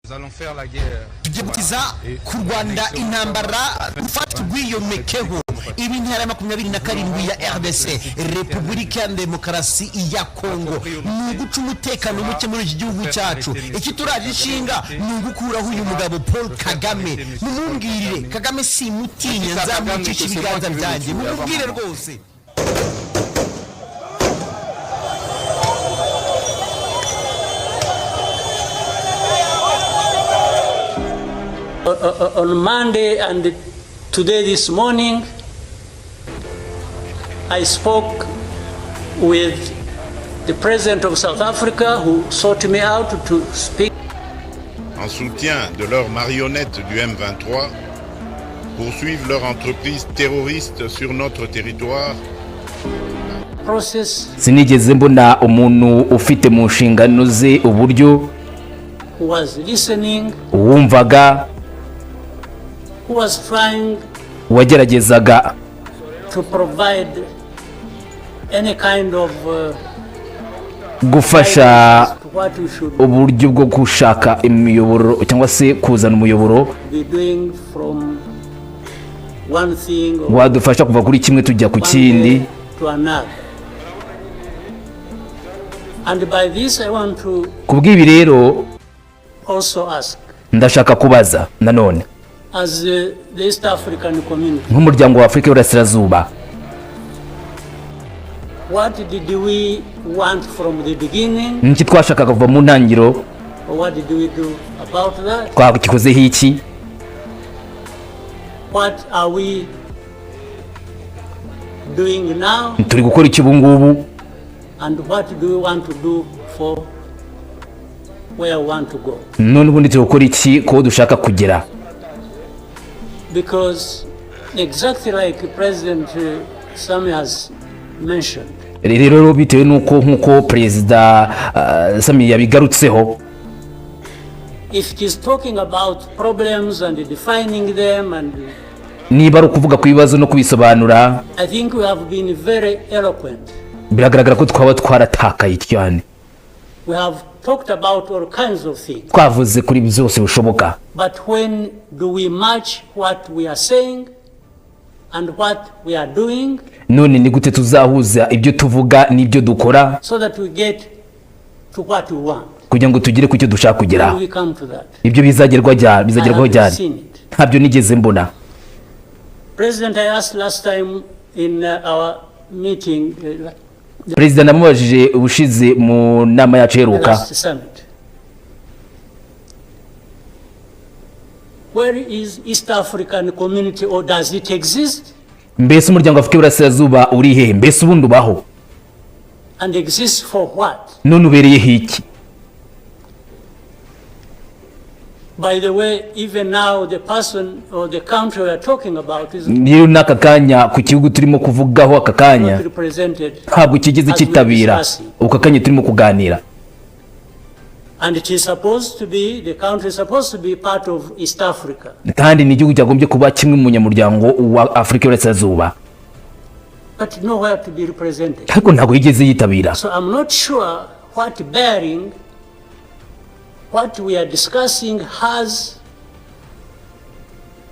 tugiye kurwanda intambara gufata ugwiyomekeho ibi ntara ya 27 ya RDC Repubulika ya Demokarasi ya Kongo ni uguca umutekano muke muri iki gihugu cyacu. Iki turaje ishinga ni ugukuraho uyu mugabo Paul Kagame. Mumumbwirire Kagame si mutinya, nzamucisha ibiganza byanjye, mumubwire rwose. On Monday and today this morning, I spoke with the President of South Africa who sought me out to speak. En soutien de leurs marionnettes du M23, poursuivent leur entreprise terroriste sur notre territoire. Sinigeze mbona umuntu ufite mu nshingano ze uburyo wumvaga wageragezaga gufasha uburyo bwo gushaka imiyoboro cyangwa se kuzana umuyoboro wadufasha kuva kuri kimwe tujya ku kindi. Kubw'ibi rero ndashaka kubaza nanone nk'umuryango wa Afurika y'Uburasirazuba, niki twashakaga kuva mu ntangiriro, twagikozeho iki, turi gukora iki ubu ngubu, none ubundi turi gukora iki ko dushaka kugera. Because exactly like President Sami has mentioned, rero bitewe nuko nkuko Perezida Sami yabigarutseho, if it is talking about problems and defining them and niba ari ukuvuga ku bibazo no kubisobanura, I think we have been very eloquent. Biragaragara ko twaba twaratakaye cyane. We have talked about all kinds of things. Twavuze kuri byose bishoboka. But when do we match what we are saying and what we are doing? None ni gute tuzahuza ibyo tuvuga n'ibyo dukora, so that we get to what we want, kugira ngo tugere ku cyo dushaka kugera. Ibyo bizagerwaho cyane. Ntabyo nigeze mbona. President, I asked last time in our meeting, Perezida namubajije ubushize mu nama yacu heruka, where is East African community, or does it exist? Mbese umuryango wa Afurika y'Uburasirazuba uri hehe? Mbese ubundi ubaho? And exists for what? None ubereyeho iki? By the way, even now the person or the country we are talking about is n'aka kanya ku kihugu turimo kuvugaho aka kanya ntabwo kigeze kitabira uko kanya turimo kuganira. And it is supposed to be, the country is supposed to be part of East Africa. Kandi ni igihugu cyagombye kuba kimwe mu munyamuryango wa Afurika y'Uburasirazuba, but nowhere to be represented. Ariko ntabwo yigeze yitabira. So I'm not sure what bearing what we are discussing has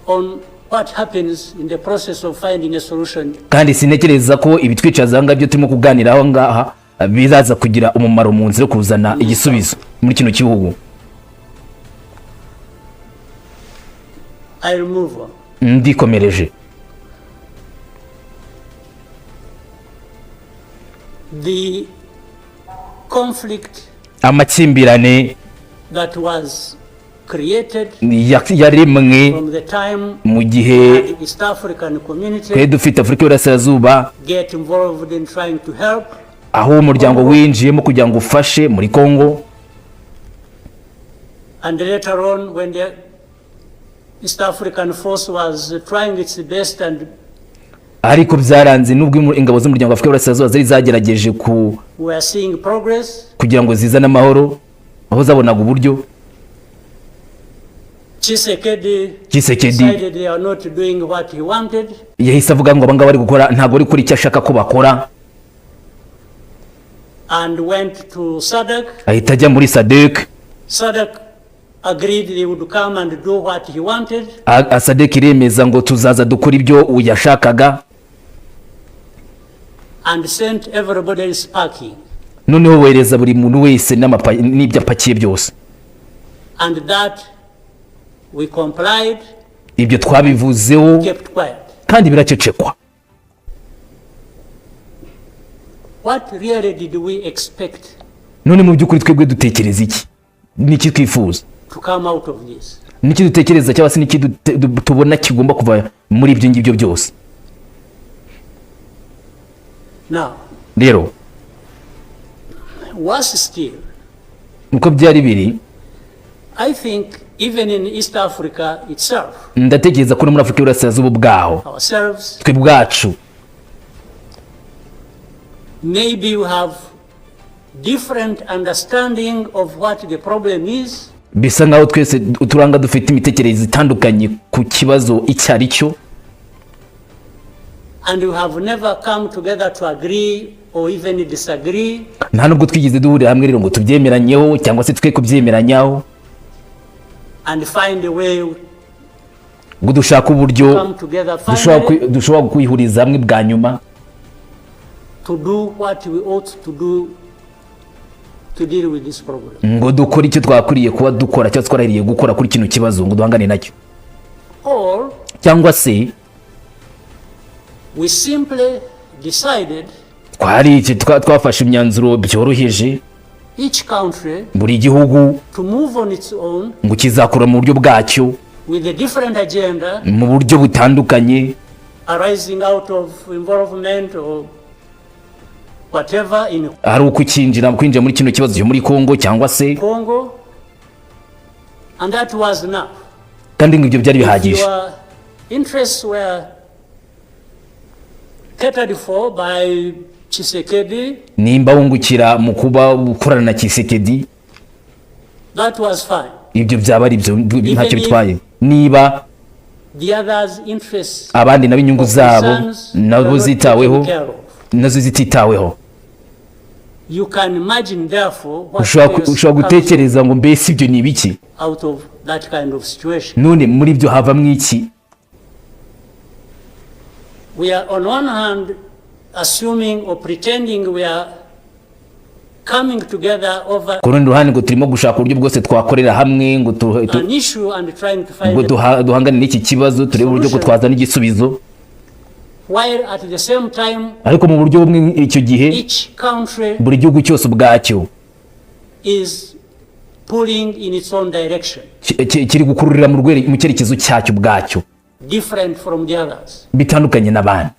on what happens in the process of finding a solution. Kandi sinekereza ko ibitwicaza ngabyo turimo kuganiraho ngaha bizaza kugira umumaro mu nzira kuzana igisubizo muri kino kihugu. I remove. Ndikomereje. The conflict amakimbirane that was created yaremwe from the time mu gihe East African community dufite Afurika y'Uburasirazuba get involved in trying to help, aho umuryango winjiyemo kugira ngo ufashe muri Kongo, and later on when the East African force was trying its best and ariko byaranze nubwo ingabo z'umuryango wa Afurika y'Uburasirazuba zari zagerageje we are seeing progress kugira ngo zizane amahoro, aho zabonaga uburyo Tshisekedi decided they are not doing what he wanted. Yahise avuga ngo abangaba bari gukora ntago ari kuri icyo ashaka ko bakora, and went to SADC. ahita ajya muri SADC. SADC agreed they would come and do what he wanted. Sadek iremeza ngo tuzaza dukora ibyo uyashakaga, and sent everybody else packing. Noneho wereza buri muntu wese n'ibyo apakiye byose. And that we complied. Ibyo twabivuzeho kept quiet. Kandi biracecekwa. What really did we expect? None mu byukuri twebwe dutekereza iki? Niki twifuza? To come out of this. Niki dutekereza cyangwa se niki tubona kigomba kuva muri ibyo ngibyo byose? Now, rero worse still, uko byari biri, I think even in East Africa itself, ndatekereza ko muri Afrika y'Uburasirazuba bwaho twe bwacu maybe we have different understanding of what the problem is. Bisa nkaho twese uturanga dufite imitekerereze itandukanye ku kibazo icyo ari cyo. And we have never come together to agree or even disagree. Nta nubwo twigeze duhurira hamwe rero ngo tubyemeranyeho cyangwa se twe kubyemeranyaho. And find a way ngo dushaka uburyo dushobora kwihuriza hamwe bwa nyuma. To do what we ought to do to deal with this problem. Ngo dukora icyo twakuriye kuba dukora cyangwa twarahiriye gukora kuri kino kibazo ngo duhangane nacyo. Or cyangwa se we simply decided twafashe imyanzuro byoroheje each country buri gihugu to move on its own ngo kizakura mu buryo bwacyo with a different agenda mu buryo butandukanye arising out of involvement or whatever in ari kwinjira muri kino kibazo cyo muri Kongo cyangwa se Congo, and that was enough. Kandi ngibyo byari bihagije. Your interests were catered for by Tshisekedi. Nimba wungukira mu kuba ukorana na Tshisekedi, that was fine. Ibyo byaba ari byo ntacyo bitwaye. Niba the others interests abandi nabinyungu zabo nabo zitaweho nazo zititaweho. You can imagine therefore ushobora gutekereza ngo mbese ibyo ni ibiki out of that kind of situation. None muri byo havamwe iki? We are on one hand assuming or pretending we are coming together over kurundi ruhande ngo turimo gushaka uburyo bwose twakorera hamwe ngo an issue and trying to find duhangane n'iki kibazo turebe uburyo ko twazana igisubizo. While at the same time, ariko mu buryo bumwe icyo gihe each country buri gihugu cyose ubwacyo is pulling in its own direction, kiri gukururira mu cyerekezo cyacyo bwacyo, different from the others. bitandukanye n'abandi.